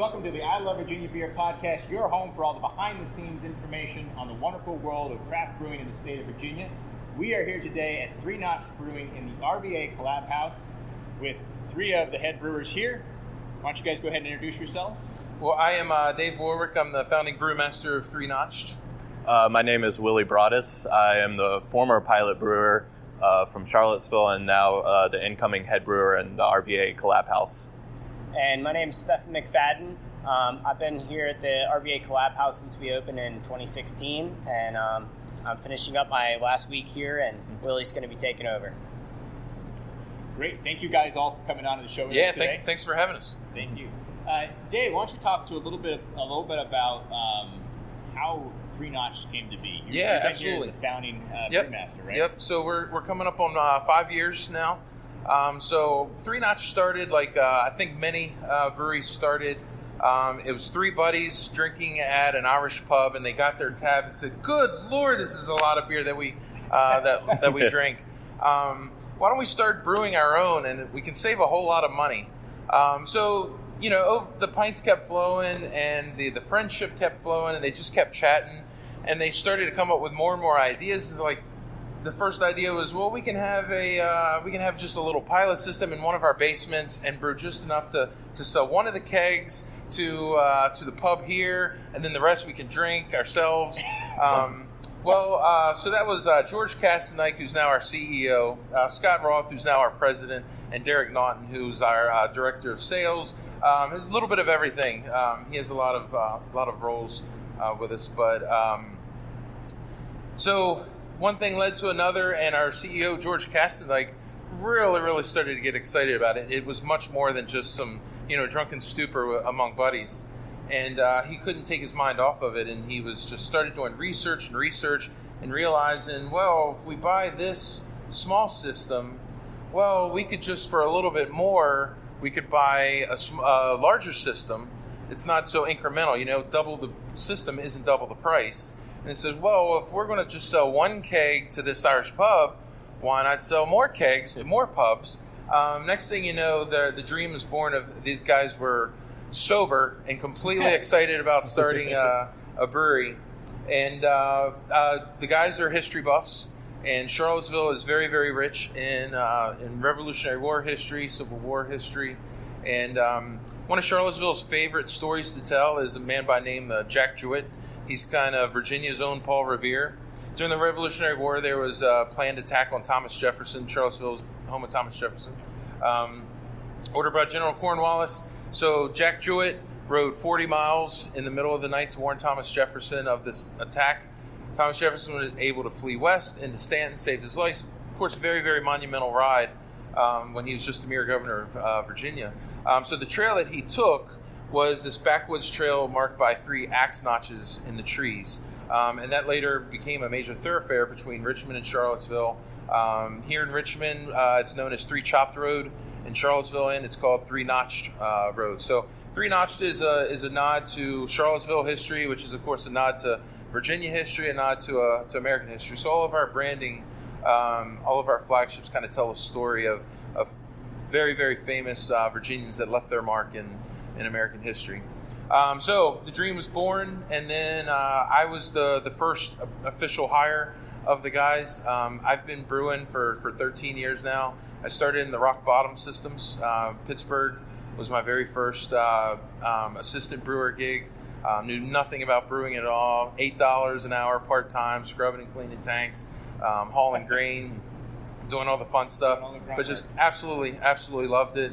Welcome to the I Love Virginia Beer podcast, your home for all the behind-the-scenes information on the wonderful world of craft brewing in the state of Virginia. We are here today at Three Notch'd Brewing in the RVA Collab House with three of the head brewers here. Why don't you guys go ahead and introduce yourselves? Well, I am Dave Warwick. I'm the founding brewmaster of Three Notch'd. My name is Willie Broadus. I am the former pilot brewer from Charlottesville and now the incoming head brewer in the RVA Collab House. And my name is Stephen McFadden. I've been here at the RVA Collab House since we opened in 2016, and I'm finishing up my last week here, and Willie's going to be taking over. Great. Thank you guys all for coming on to the show with us today. Thanks for having us. Thank you. Dave, why don't you talk to a little bit about how Three Notch'd came to be? You've been Absolutely. Here as the founding brewmaster, right? Yep. So we're coming up on 5 years now. So Three Notch'd started I think many breweries started. It was three buddies drinking at an Irish pub, and they got their tab and said, "Good Lord, this is a lot of beer that we that we drink. Why don't we start brewing our own, and we can save a whole lot of money?" So the pints kept flowing, and the friendship kept flowing, and they just kept chatting, and they started to come up with more and more ideas. The first idea was, well, we can have just a little pilot system in one of our basements and brew just enough to sell one of the kegs to the pub here, and then the rest we can drink ourselves. So that was George Castendike, who's now our CEO, Scott Roth, who's now our president, and Derek Naughton, who's our director of sales. A little bit of everything. He has a lot of roles with us, but so one thing led to another, and our CEO, George Castendike, really started to get excited about it. It was much more than just some drunken stupor among buddies. And he couldn't take his mind off of it, and he was just started doing research and realizing, well, if we buy this small system, well, we could just, for a little bit more, we could buy a larger system. It's not so incremental, double the system isn't double the price. And he said, well, if we're going to just sell one keg to this Irish pub, why not sell more kegs to more pubs? Next thing you know, the dream was born of these guys were sober and completely excited about starting a brewery. And the guys are history buffs, and Charlottesville is very, very rich in Revolutionary War history, Civil War history. And one of Charlottesville's favorite stories to tell is a man by name Jack Jewett. He's kind of Virginia's own Paul Revere. During the Revolutionary War, there was a planned attack on Thomas Jefferson. Charlottesville's home of Thomas Jefferson, ordered by General Cornwallis. So Jack Jewett rode 40 miles in the middle of the night to warn Thomas Jefferson of this attack. Thomas Jefferson was able to flee west into Stanton, saved his life. Of course, very, very monumental ride when he was just a mere governor of Virginia. So the trail that he took was this backwoods trail marked by 3 axe notches in the trees. And that later became a major thoroughfare between Richmond and Charlottesville. Here in Richmond, it's known as Three Chopped Road. In Charlottesville, it's called Three Notch'd Road. So Three Notch'd is a nod to Charlottesville history, which is, of course, a nod to Virginia history, a nod to American history. So all of our branding, all of our flagships kind of tell a story of very, very famous Virginians that left their mark in American history. So the dream was born, and then I was the first official hire of the guys. I've been brewing for 13 years now. I started in the Rock Bottom Systems. Pittsburgh was my very first assistant brewer gig. Knew nothing about brewing at all. $8 an hour part-time, scrubbing and cleaning tanks, hauling grain, doing all the fun stuff. But just absolutely loved it.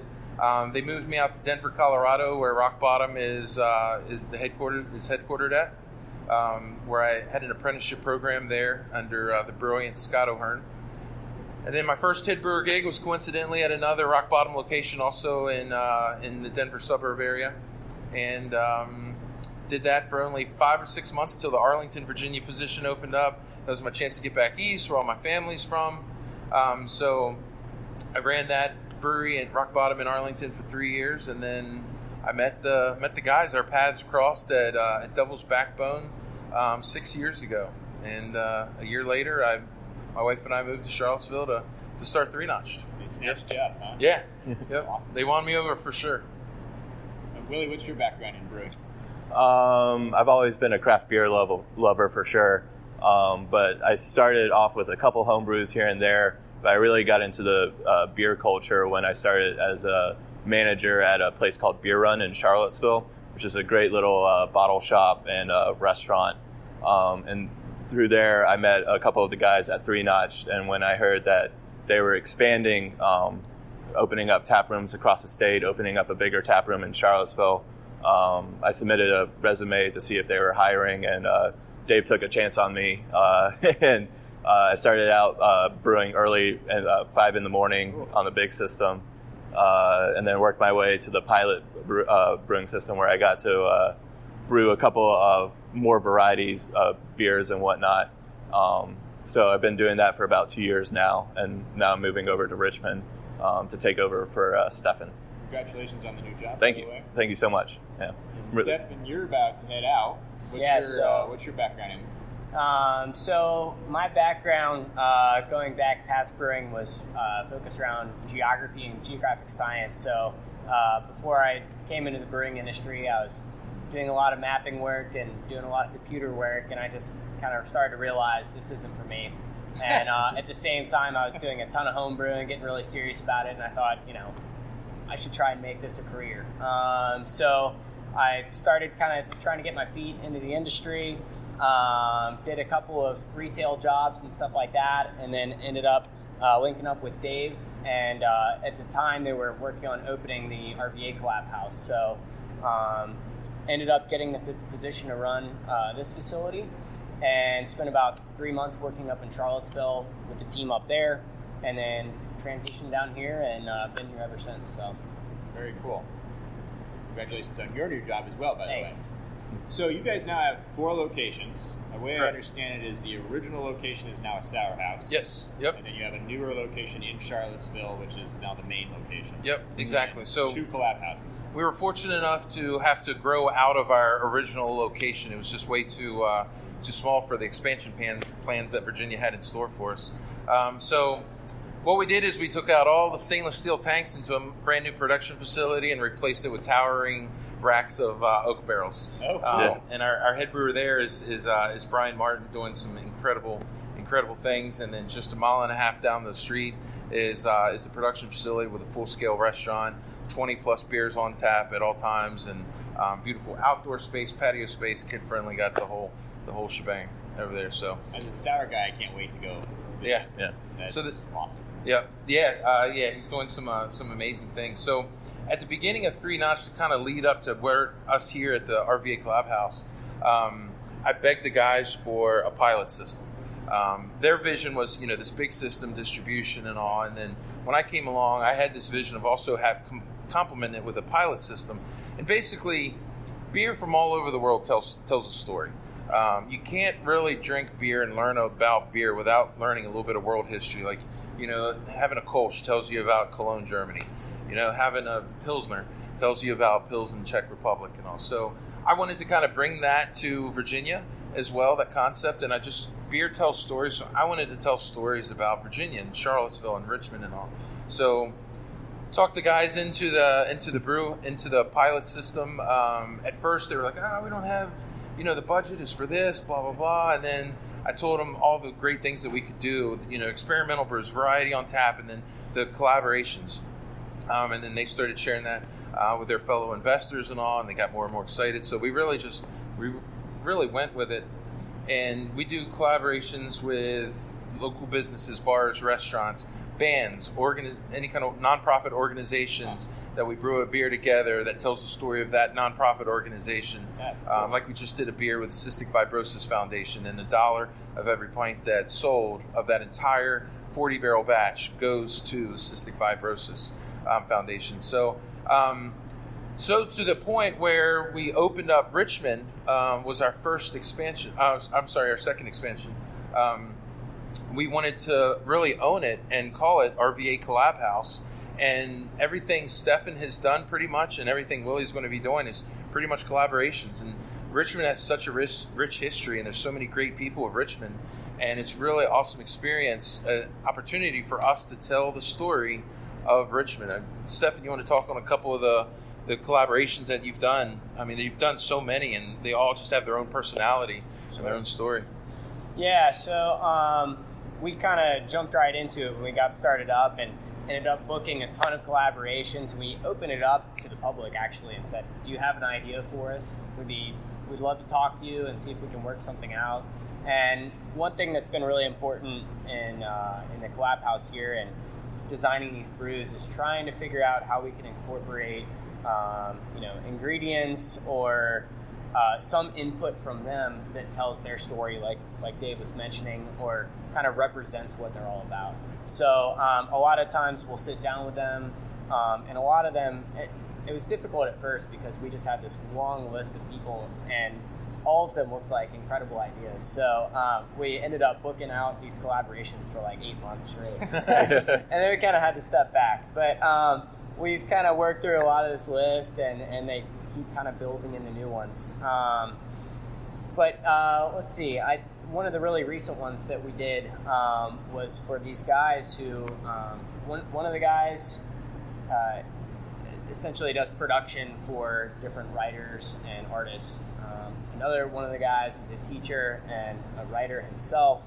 They moved me out to Denver, Colorado, where Rock Bottom is headquartered at, where I had an apprenticeship program there under the brilliant Scott O'Hearn. And then my first head brewer gig was coincidentally at another Rock Bottom location, also in the Denver suburb area, and did that for only 5 or 6 months till the Arlington, Virginia position opened up. That was my chance to get back east, where all my family's from. So I ran that brewery at Rock Bottom in Arlington for 3 years, and then I met the guys. Our paths crossed at Devil's Backbone 6 years ago, and a year later, my wife and I moved to Charlottesville to start Three Notch'd. They snatched you up, huh? Yeah. Yep. Awesome. They won me over for sure. No Willie, what's your background in brewing? I've always been a craft beer lover for sure. But I started off with a couple home brews here and there, but I really got into the beer culture when I started as a manager at a place called Beer Run in Charlottesville, which is a great little bottle shop and restaurant. And through there, I met a couple of the guys at Three Notch'd, and when I heard that they were expanding, opening up tap rooms across the state, opening up a bigger tap room in Charlottesville, I submitted a resume to see if they were hiring, and Dave took a chance on me, and I started out brewing early at 5 in the morning on the big system, and then worked my way to the pilot brewing system where I got to brew a couple of more varieties of beers and whatnot. So I've been doing that for about 2 years now, and now I'm moving over to Richmond to take over for Stefan. Congratulations on the new job. Thank you. Thank you so much. Yeah. And Stefan, you're about to head out. What's your background in? So my background, going back past brewing, was focused around geography and geographic science. So before I came into the brewing industry, I was doing a lot of mapping work and doing a lot of computer work, and I just kind of started to realize this isn't for me. And at the same time, I was doing a ton of home brewing, getting really serious about it, and I thought, I should try and make this a career. So I started kind of trying to get my feet into the industry, did a couple of retail jobs and stuff like that, and then ended up linking up with Dave. And at the time, they were working on opening the RVA Collab House. So ended up getting the position to run this facility, and spent about 3 months working up in Charlottesville with the team up there, and then transitioned down here and been here ever since. So very cool. Congratulations on your new job as well, by Thanks. the way. So you guys now have 4 locations. The way I understand it is the original location is now a Sour House. Yes. Yep. And then you have a newer location in Charlottesville, which is now the main location. Yep. Exactly. So 2 collab houses. we were fortunate enough to have to grow out of our original location. It was just way too small for the expansion plans that Virginia had in store for us. So what we did is we took out all the stainless steel tanks into a brand new production facility and replaced it with towering racks of oak barrels. Oh, cool. And our head brewer there is Brian Martin, doing some incredible things. And then just a mile and a half down the street is the production facility with a full scale restaurant, 20 plus beers on tap at all times, and beautiful outdoor space, patio space, kid friendly. Got the whole shebang over there. So as a sour guy, I can't wait to go. Yeah. That's so awesome. Yeah. He's doing some amazing things. So at the beginning of Three Notch'd, to kind of lead up to where us here at the RVA Collab House, I begged the guys for a pilot system. Their vision was, this big system, distribution and all. And then when I came along, I had this vision of also complement it with a pilot system. And basically, beer from all over the world tells a story. You can't really drink beer and learn about beer without learning a little bit of world history. Like, having a Kolsch tells you about Cologne, Germany. Having a Pilsner tells you about Pilsen, Czech Republic and all. So I wanted to kind of bring that to Virginia as well, that concept. And beer tells stories. So I wanted to tell stories about Virginia and Charlottesville and Richmond and all. So talked the guys into the pilot system. At first they were like, we don't have, the budget is for this, blah, blah, blah. And then I told them all the great things that we could do, experimental brews, variety on tap, and then the collaborations. And then they started sharing that with their fellow investors and all, and they got more and more excited. So we really went with it. And we do collaborations with local businesses, bars, restaurants, bands, any kind of nonprofit organizations that we brew a beer together that tells the story of that nonprofit organization. Like we just did a beer with the Cystic Fibrosis Foundation, and $1 of every pint that's sold of that entire 40-barrel batch goes to the Cystic Fibrosis Foundation. So to the point where we opened up Richmond was our first expansion. Our second expansion. We wanted to really own it and call it RVA Collab House. And everything Stefan has done pretty much, and everything Willie's going to be doing is pretty much collaborations. And Richmond has such a rich history, and there's so many great people of Richmond. And it's really awesome experience, opportunity for us to tell the story of Richmond. Stefan, you want to talk on a couple of the the collaborations that you've done. I mean, you've done so many, and they all just have their own personality and their own story. Yeah, so we kind of jumped right into it when we got started up and ended up booking a ton of collaborations. We opened it up to the public, actually, and said, do you have an idea for us? We'd love to talk to you and see if we can work something out. And one thing that's been really important in the Collab House here and designing these brews is trying to figure out how we can incorporate ingredients or some input from them that tells their story, like Dave was mentioning, or kind of represents what they're all about. So a lot of times we'll sit down with them, and a lot of them, it was difficult at first because we just had this long list of people, and all of them looked like incredible ideas. So we ended up booking out these collaborations for like 8 months straight. And then we kind of had to step back. But we've kind of worked through a lot of this list, and they keep kind of building into new ones. But let's see. One of the really recent ones that we did was for these guys who, one of the guys essentially does production for different writers and artists. Another one of the guys is a teacher and a writer himself.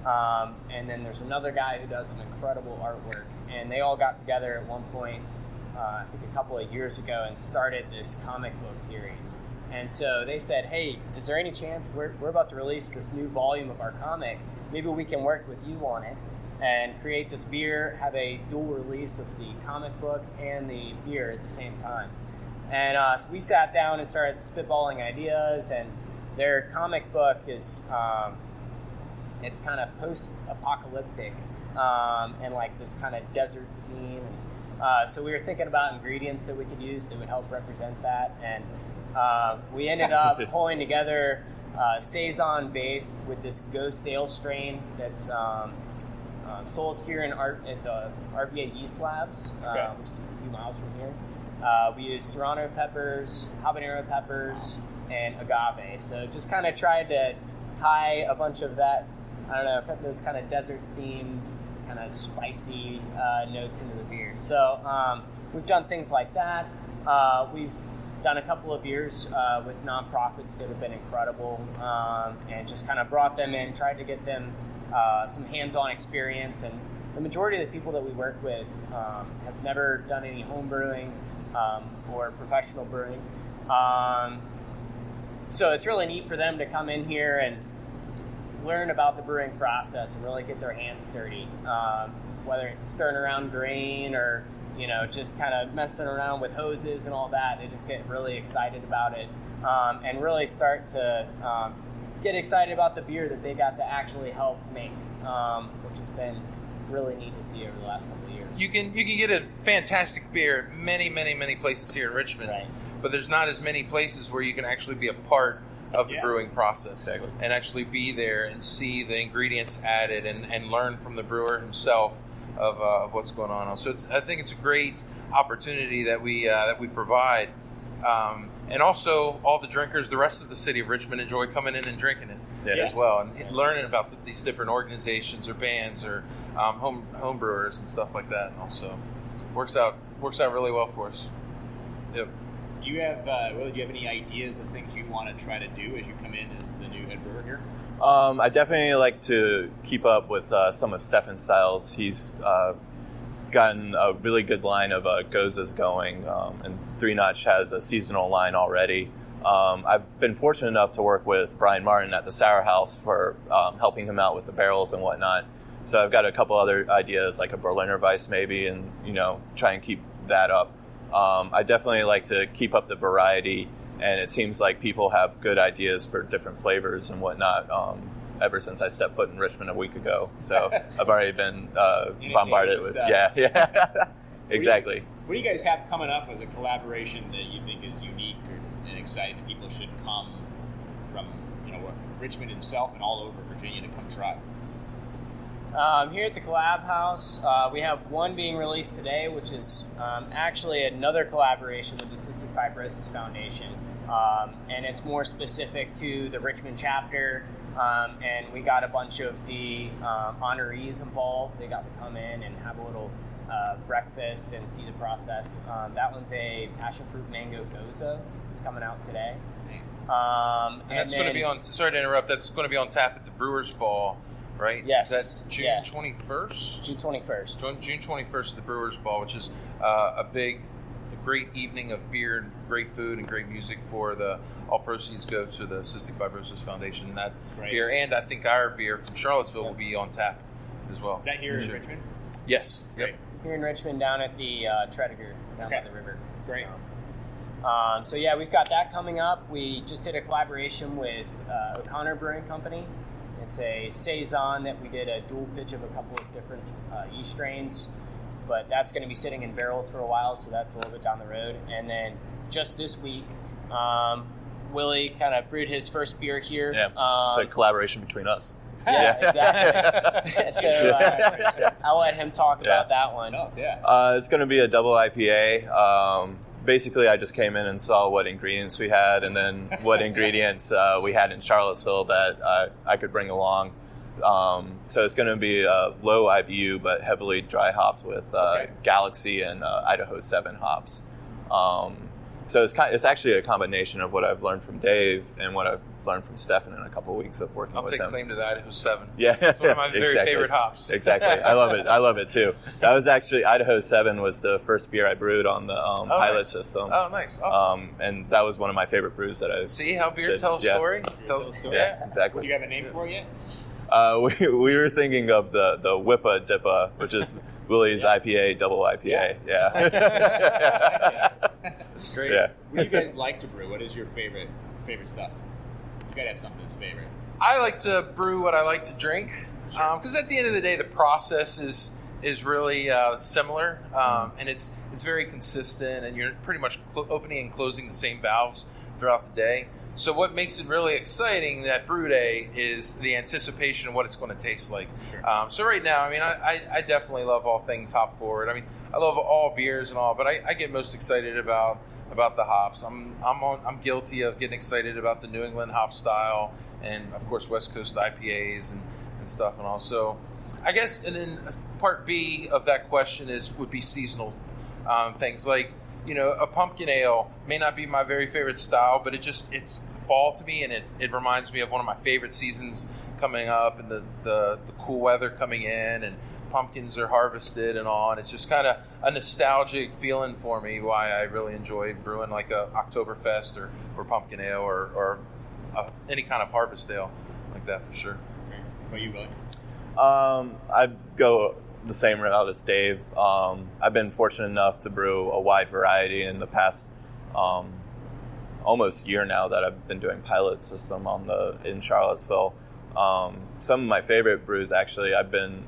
And then there's another guy who does some incredible artwork. And they all got together at one point, I think a couple of years ago, and started this comic book series. And so they said, hey, is there any chance we're about to release this new volume of our comic? Maybe we can work with you on it and create this beer, have a dual release of the comic book and the beer at the same time. And so we sat down and started spitballing ideas, and their comic book is, it's kind of post-apocalyptic and like this kind of desert scene. So we were thinking about ingredients that we could use that would help represent that. And we ended up pulling together Saison based with this Ghost Ale strain that's sold here at the RVA Yeast Labs, which is a few miles from here. We use serrano peppers, habanero peppers, and agave. So just kind of tried to tie a bunch of that, those kind of desert themed, kind of spicy notes into the beer. So we've done things like that. We've done a couple of beers with nonprofits that have been incredible, and just kind of brought them in, tried to get them some hands-on experience. And the majority of the people that we work with have never done any home brewing or professional brewing. So it's really neat for them to come in here and learn about the brewing process and really get their hands dirty, whether it's stirring around grain or just kind of messing around with hoses and all that. They just get really excited about it, and really start to get excited about the beer that they got to actually help make, which has been really neat to see over the last couple of years. You can get a fantastic beer many places here in Richmond, right, but there's not as many places where you can actually be a part of the brewing process and actually be there and see the ingredients added and learn from the brewer himself of what's going on. So I think it's a great opportunity that we provide, and also all the drinkers, the rest of the city of Richmond, enjoy coming in and drinking it as well, and learning about these different organizations or bands or home brewers and stuff like that. And also works out really well for us. Yep. Do you have any ideas of things you want to try to do as you come in as the new head brewer here? I definitely like to keep up with some of Stefan's styles. He's gotten a really good line of Gozas going, and Three Notch'd has a seasonal line already. I've been fortunate enough to work with Brian Martin at the Sour House for helping him out with the barrels and whatnot. So I've got a couple other ideas, like a Berliner Weiss maybe, and try and keep that up. I definitely like to keep up the variety, and it seems like people have good ideas for different flavors and whatnot ever since I stepped foot in Richmond a week ago. So I've already been bombarded with exactly. What do you guys have coming up as a collaboration that you think is unique and exciting that people should come from Richmond itself and all over Virginia to come try? Here at the Collab House, we have one being released today, which is actually another collaboration with the Cystic Fibrosis Foundation, and it's more specific to the Richmond chapter, and we got a bunch of the honorees involved. They got to come in and have a little breakfast and see the process. That one's a passion fruit mango goza. It's coming out today. And that's going to be on. Sorry to interrupt. That's going to be on tap at the Brewers Ball, right? Yes. Is that June 21st? June 21st. June 21st at the Brewers Ball, which is a great evening of beer, and great food, and great music for all proceeds go to the Cystic Fibrosis Foundation. And that beer, and I think our beer from Charlottesville will be on tap as well. Is that here in Richmond? Yes. Yep. Here in Richmond, down at the Tredegar, down by the river. Great. So yeah, we've got that coming up. We just did a collaboration with O'Connor Brewing Company. It's a saison that we did a dual pitch of a couple of different yeast strains, but that's going to be sitting in barrels for a while, so that's a little bit down the road. And then just this week, Willie kind of brewed his first beer here. Yeah, it's a collaboration between us. Yeah, exactly. So I'll let him talk about that one. It's going to be a double IPA. Basically, I just came in and saw what ingredients we had, and then what ingredients we had in Charlottesville that I could bring along. So it's going to be low IBU, but heavily dry hopped with Galaxy and Idaho 7 hops. So it's actually a combination of what I've learned from Dave and what I've learned from Stefan in a couple of weeks of working with him. I'll take claim to the Idaho 7. Yeah, it's one of my very favorite hops. Exactly, I love it. I love it too. That was actually Idaho 7 was the first beer I brewed on the pilot system. Oh, nice, awesome. And that was one of my favorite brews that I see how beer tells a story. Yeah, exactly. Do you have a name for it yet? We were thinking of the Whippa Dippa, which is Willie's IPA, double IPA. Yeah. That's great. Yeah. What do you guys like to brew? What is your favorite stuff? You gotta have something that's favorite. I like to brew what I like to drink, because at the end of the day, the process is really similar, and it's very consistent, and you're pretty much opening and closing the same valves throughout the day. So what makes it really exciting that brew day is the anticipation of what it's going to taste like. Sure. So right now, I mean, I definitely love all things hop forward. I mean, I love all beers and all, but I get most excited about the hops. I'm guilty of getting excited about the New England hop style, and of course West Coast IPAs and stuff, and also I guess. And then part B of that question would be seasonal things like, you know, a pumpkin ale may not be my very favorite style, but it's fall to me, and it reminds me of one of my favorite seasons coming up, and the cool weather coming in, and pumpkins are harvested and all, and it's just kind of a nostalgic feeling for me, why I really enjoy brewing like a Oktoberfest or pumpkin ale or any kind of harvest ale like that for sure. What are you, Willie? I'd go the same route as Dave. I've been fortunate enough to brew a wide variety in the past almost year now that I've been doing pilot system in Charlottesville. Some of my favorite brews, actually, I've been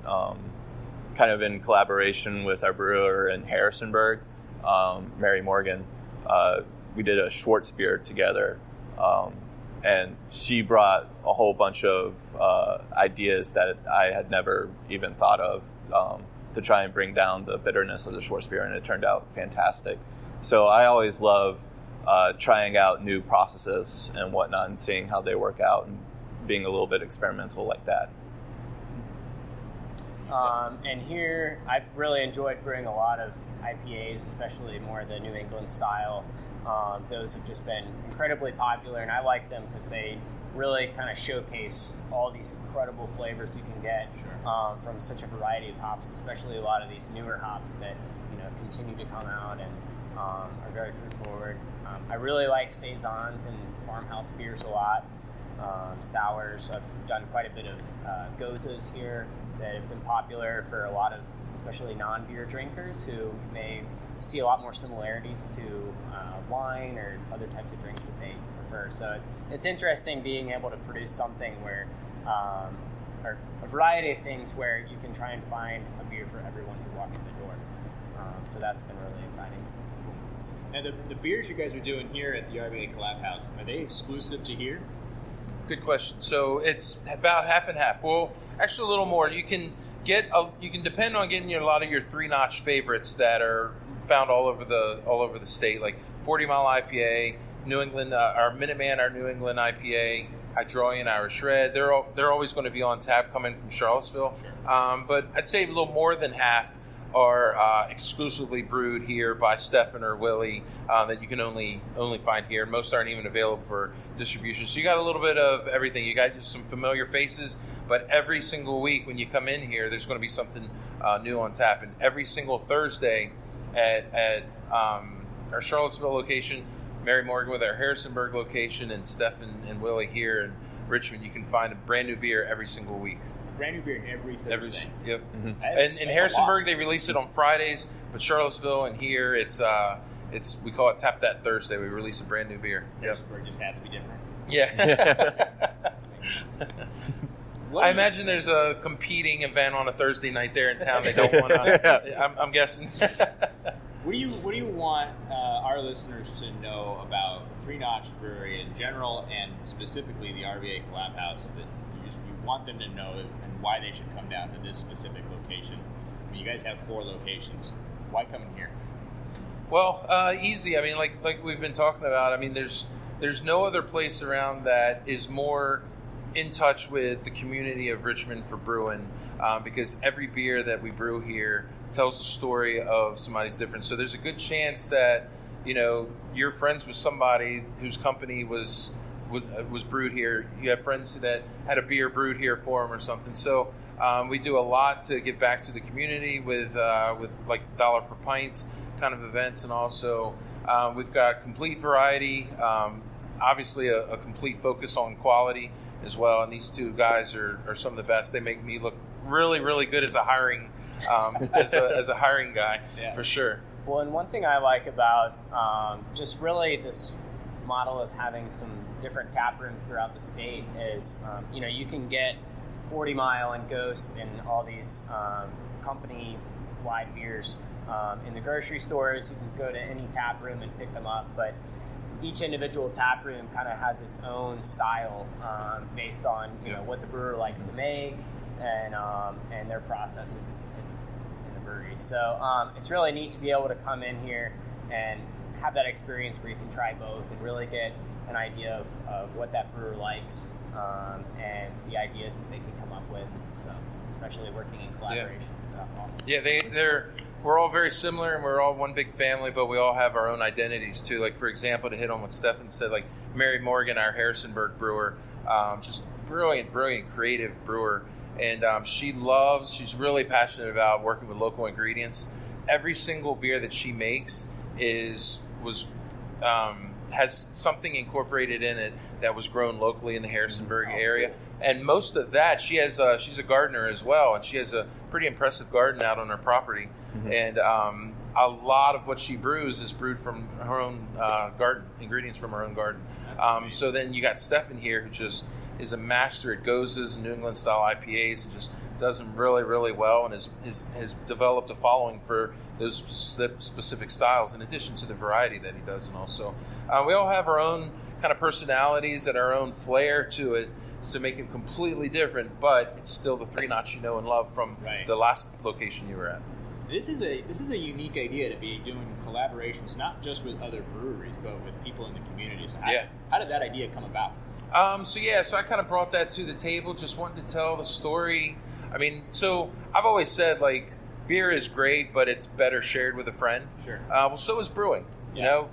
kind of in collaboration with our brewer in Harrisonburg, Mary Morgan. We did a Schwartz beer together, and she brought a whole bunch of ideas that I had never even thought of to try and bring down the bitterness of the Schwartz beer, and it turned out fantastic. So I always love trying out new processes and whatnot and seeing how they work out and being a little bit experimental like that. And here, I've really enjoyed brewing a lot of IPAs, especially more the New England style. Those have just been incredibly popular, and I like them because they really kind of showcase all these incredible flavors you can get from such a variety of hops, especially a lot of these newer hops that continue to come out and are very fruit forward. I really like saisons and farmhouse beers a lot. Sours. I've done quite a bit of gozas here that have been popular for a lot of, especially non-beer drinkers who may see a lot more similarities to wine or other types of drinks that they prefer. So it's interesting being able to produce something where, or a variety of things where you can try and find a beer for everyone who walks in the door. So that's been really exciting. Now, the beers you guys are doing here at the RVA Collab House, are they exclusive to here? Good question. So it's about half and half. Well, actually a little more. You can depend on getting a lot of your Three Notch'd favorites that are found all over the state, like 40 Mile IPA, New England, our Minuteman, our New England IPA, Hydroian, Irish Red. They're always going to be on tap coming from Charlottesville. But I'd say a little more than half are exclusively brewed here by Stefan or Willie that you can only find here. Most aren't even available for distribution. So you got a little bit of everything. You got just some familiar faces, but every single week when you come in here, there's going to be something new on tap. And every single Thursday at our Charlottesville location, Mary Morgan with our Harrisonburg location, and Stefan and Willie here in Richmond, you can find a brand new beer every single week. Brand new beer every Thursday. Yep. Mm-hmm. And in Harrisonburg, they release it on Fridays, but Charlottesville and here, it's we call it Tap That Thursday. We release a brand new beer. Harrisonburg just has to be different. Yeah. I imagine there's a competing event on a Thursday night there in town. They don't want to. I'm guessing. What do you want our listeners to know about Three Notch'd Brewery in general, and specifically the RVA Collab House, that you want them to know, and why they should come down to this specific location? I mean, you guys have 4 locations. Why come in here? Well, easy. I mean, like we've been talking about. I mean, there's no other place around that is more in touch with the community of Richmond for brewing, because every beer that we brew here tells the story of somebody's difference. So there's a good chance that, you know, you're friends with somebody whose company was brewed here. You have friends that had a beer brewed here for them or something. So we do a lot to give back to the community with like $1 per pints kind of events, and also we've got complete variety. Obviously a complete focus on quality as well, and these two guys are some of the best. They make me look really, really good as a hiring as a hiring guy, yeah, for sure. Well, and one thing I like about just really this model of having some different tap rooms throughout the state is, you can get 40 Mile and Ghost and all these company-wide beers in the grocery stores. You can go to any tap room and pick them up, but each individual tap room kind of has its own style based on what the brewer likes to make and their processes in the brewery. So it's really neat to be able to come in here and have that experience where you can try both and really get an idea of what that brewer likes and the ideas that they can come up with. So especially working in collaboration. Yeah, we're all very similar, and we're all one big family, but we all have our own identities too. Like, for example, to hit on what Stefan said, like Mary Morgan, our Harrisonburg brewer, just brilliant, creative brewer. And she's really passionate about working with local ingredients. Every single beer that she makes has something incorporated in it that was grown locally in the Harrisonburg area. And most of that, she's a gardener as well, and she has a pretty impressive garden out on her property. Mm-hmm. And a lot of what she brews is brewed from her own garden, ingredients from her own garden. So then you got Stefan here, who just is a master at Gozes and New England style IPAs, and just does them really, really well, and has developed a following for those specific styles, in addition to the variety that he does. And also, we all have our own kind of personalities and our own flair to it, to make it completely different, but it's still the Three Notch you know and love from the last location you were at. This is a unique idea to be doing collaborations, not just with other breweries, but with people in the community. So how did that idea come about? So I kind of brought that to the table, just wanted to tell the story. I mean, so I've always said, like, beer is great, but it's better shared with a friend. Sure. Well, so is brewing. You know,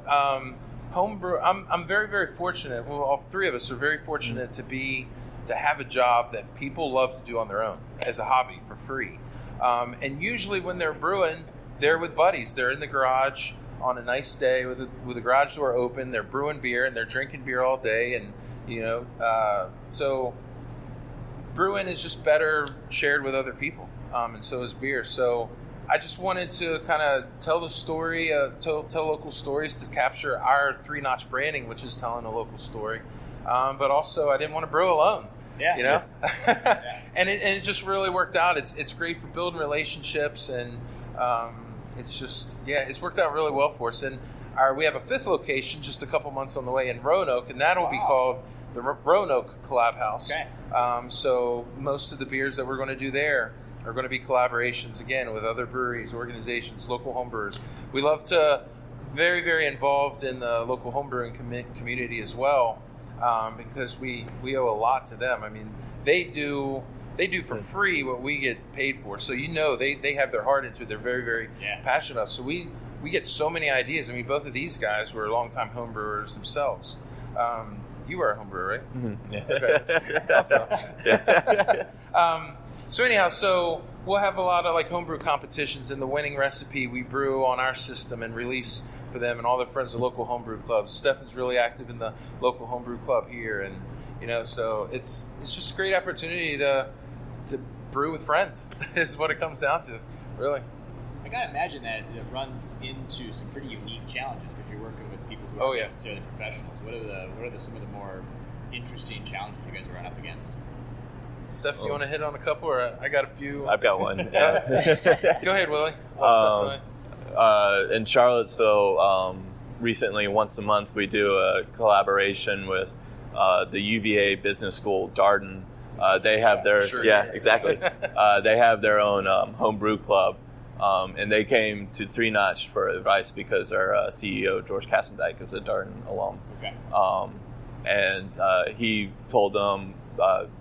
home brew. I'm very, very fortunate. Well, all three of us are very fortunate to have a job that people love to do on their own as a hobby for free. And usually when they're brewing, they're with buddies. They're in the garage on a nice day with the garage door open. They're brewing beer and they're drinking beer all day. And, so brewing is just better shared with other people. And so is beer. So I just wanted to kind of tell the story, tell local stories to capture our Three Notch'd branding, which is telling a local story. But also I didn't want to brew alone. Yeah. And it just really worked out. It's great for building relationships, and it's worked out really well for us. And we have a 5th location just a couple months on the way in Roanoke, and that'll be called the Roanoke Collab House. Okay. So most of the beers that we're going to do there are going to be collaborations, again, with other breweries, organizations, local homebrewers. We love to very, very involved in the local homebrewing community as well. Because we owe a lot to them. I mean, they do they do for free what we get paid for. So they have their heart into it. They're very, very passionate about it. So we get so many ideas. I mean, both of these guys were longtime homebrewers themselves. You were a homebrewer, right? Mm-hmm. Yeah. Okay. So anyhow, so we'll have a lot of like homebrew competitions, and the winning recipe we brew on our system and release for them and all their friends at local homebrew clubs. Stefan's really active in the local homebrew club here, and so it's just a great opportunity to brew with friends. Is what it comes down to, really. I gotta imagine that it runs into some pretty unique challenges because you're working with people who aren't necessarily professionals. What are some of the more interesting challenges you guys run up against? Steph, you want to hit on a couple, or I got a few? I've got one. Go ahead, Willie. In Charlottesville, recently, once a month, we do a collaboration with the UVA Business School, Darden. They have their exactly. They have their own homebrew club, and they came to Three Notch'd for advice because our CEO George Kastendijk is a Darden alum. Okay. And he told them,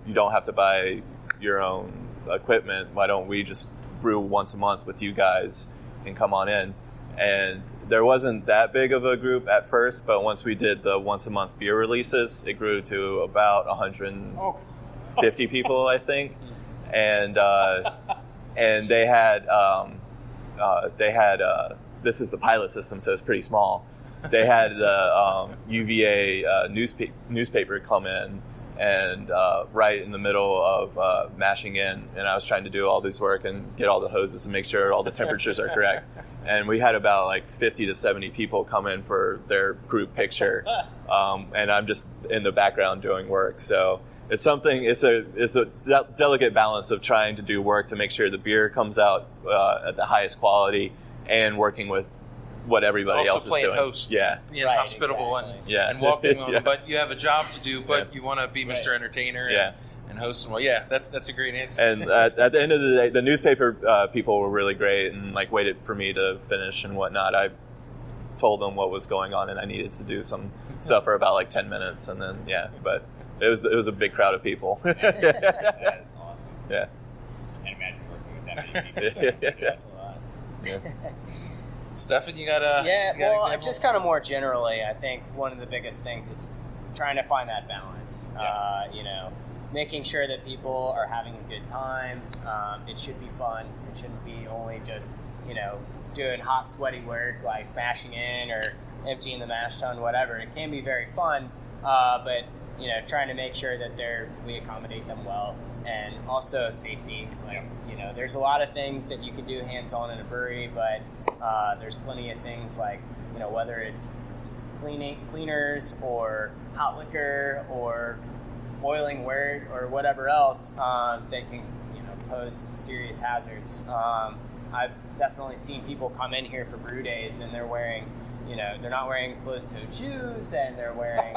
you don't have to buy your own equipment. Why don't we just brew once a month with you guys and come on in? And there wasn't that big of a group at first, but once we did the once a month beer releases, it grew to about 150 people, I think. And they had this is the pilot system, so it's pretty small. They had the UVA newspaper come in and right in the middle of mashing in, and I was trying to do all this work and get all the hoses and make sure all the temperatures are correct. And we had about like 50 to 70 people come in for their group picture, and I'm just in the background doing work. So it's a delicate balance of trying to do work to make sure the beer comes out at the highest quality and working with what everybody also else is doing. Also playing host. Yeah. Being hospitable and welcoming them. But you have a job to do, but you want to be Mr. Entertainer and host them well. Yeah, that's a great answer. And at the end of the day, the newspaper people were really great and like waited for me to finish and whatnot. I told them what was going on and I needed to do some stuff for about like 10 minutes and then, but it was a big crowd of people. That is awesome. Yeah. I can't imagine working with that many people. That's a lot. Yeah. Stefan, you got an example? Just kind of more generally, I think one of the biggest things is trying to find that balance. Making sure that people are having a good time. It should be fun. It shouldn't be only just, doing hot, sweaty work like mashing in or emptying the mash tun, whatever. It can be very fun, but trying to make sure that we accommodate them well, and also safety. There's a lot of things that you can do hands-on in a brewery, but there's plenty of things like whether it's cleaners or hot liquor or boiling wort or whatever else that can pose serious hazards. I've definitely seen people come in here for brew days and they're wearing they're not wearing closed-toed shoes, and they're wearing,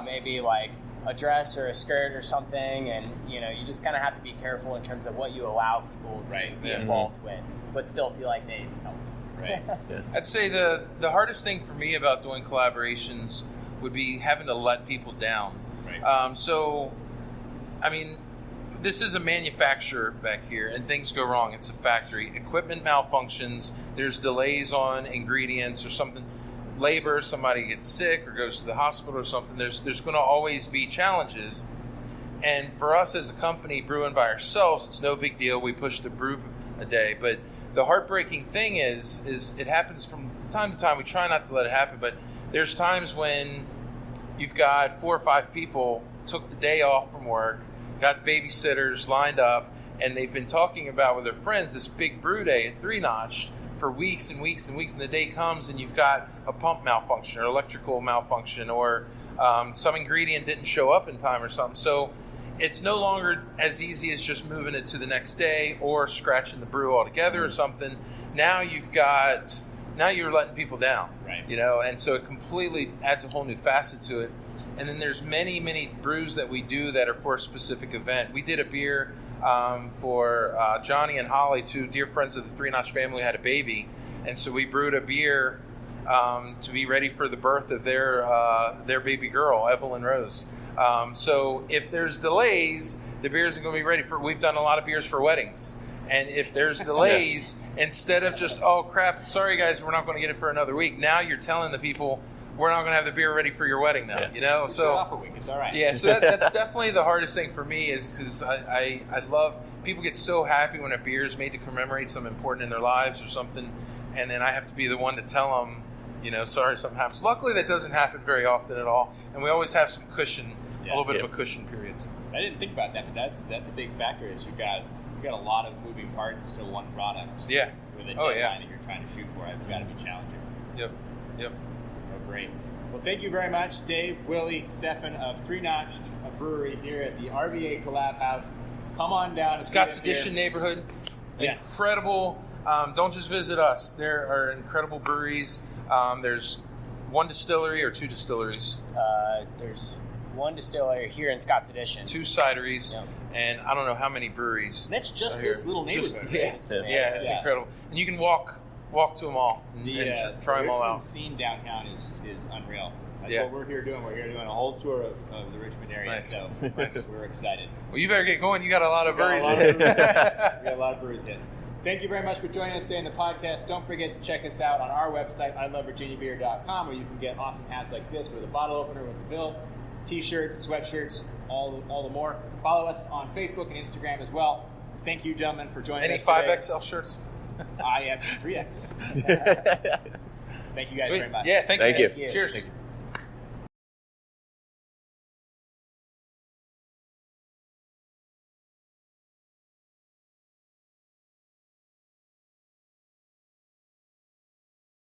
maybe like a dress or a skirt or something, and you just kind of have to be careful in terms of what you allow people to be involved with, but still feel like they helped. Right. I'd say the hardest thing for me about doing collaborations would be having to let people down. Right. This is a manufacturer back here, and things go wrong. It's a factory. Equipment malfunctions. There's delays on ingredients or something. Labor, somebody gets sick or goes to the hospital or something. There's going to always be challenges. And for us as a company brewing by ourselves, it's no big deal. We push the brew a day. But the heartbreaking thing is it happens from time to time. We try not to let it happen, but there's times when you've got 4 or 5 people took the day off from work, got babysitters lined up, and they've been talking about with their friends this big brew day at Three Notch'd for weeks and weeks and weeks, and the day comes and you've got a pump malfunction or electrical malfunction or some ingredient didn't show up in time or something. So it's no longer as easy as just moving it to the next day or scratching the brew altogether or something. Now you're letting people down, right? And so it completely adds a whole new facet to it. And then there's many, many brews that we do that are for a specific event. We did a beer for Johnny and Holly, 2 dear friends of the Three Notch'd family, had a baby. And so we brewed a beer to be ready for the birth of their baby girl, Evelyn Rose. So if there's delays, the beer isn't going to be ready for. We've done a lot of beers for weddings, and if there's delays, instead of just oh crap, sorry guys, we're not going to get it for another week. Now you're telling the people we're not going to have the beer ready for your wedding now. You know, so off a week, it's all right. Yeah, so that's definitely the hardest thing for me is because I love people get so happy when a beer is made to commemorate something important in their lives or something, and then I have to be the one to tell them, you know, sorry, something happens. Luckily, that doesn't happen very often at all, and we always have some cushion, a little bit of a cushion periods. I didn't think about that, but that's a big factor. Is you've got a lot of moving parts to one product. Yeah. With a deadline that you're trying to shoot for, it's got to be challenging. Yep. Oh, great. Well, thank you very much, Dave, Willie, Stefan of Three Notch'd Brewery here at the RVA Collab House. Come on down to Scott's Addition neighborhood. Yes. Incredible. Don't just visit us. There are incredible breweries. There's one distillery or two distilleries. There's one distillery here in Scott's Addition. 2 cideries. Yep. And I don't know how many breweries. That's just this little neighborhood. It's incredible. And you can walk to them all and try them all out. The scene downtown is unreal. That's what we're here doing. We're here doing a whole tour of the Richmond area, so we're excited. Well, you better get going. You got a lot of breweries. We got a lot of breweries hit. Thank you very much for joining us today in the podcast. Don't forget to check us out on our website, ilovevirginiabeer.com, where you can get awesome hats like this with a bottle opener with a bill, t-shirts, sweatshirts, all the more. Follow us on Facebook and Instagram as well. Thank you, gentlemen, for joining us today. Any 5XL shirts? I have 3X. Thank you guys very much. Yeah, thank you. Cheers. Thank you.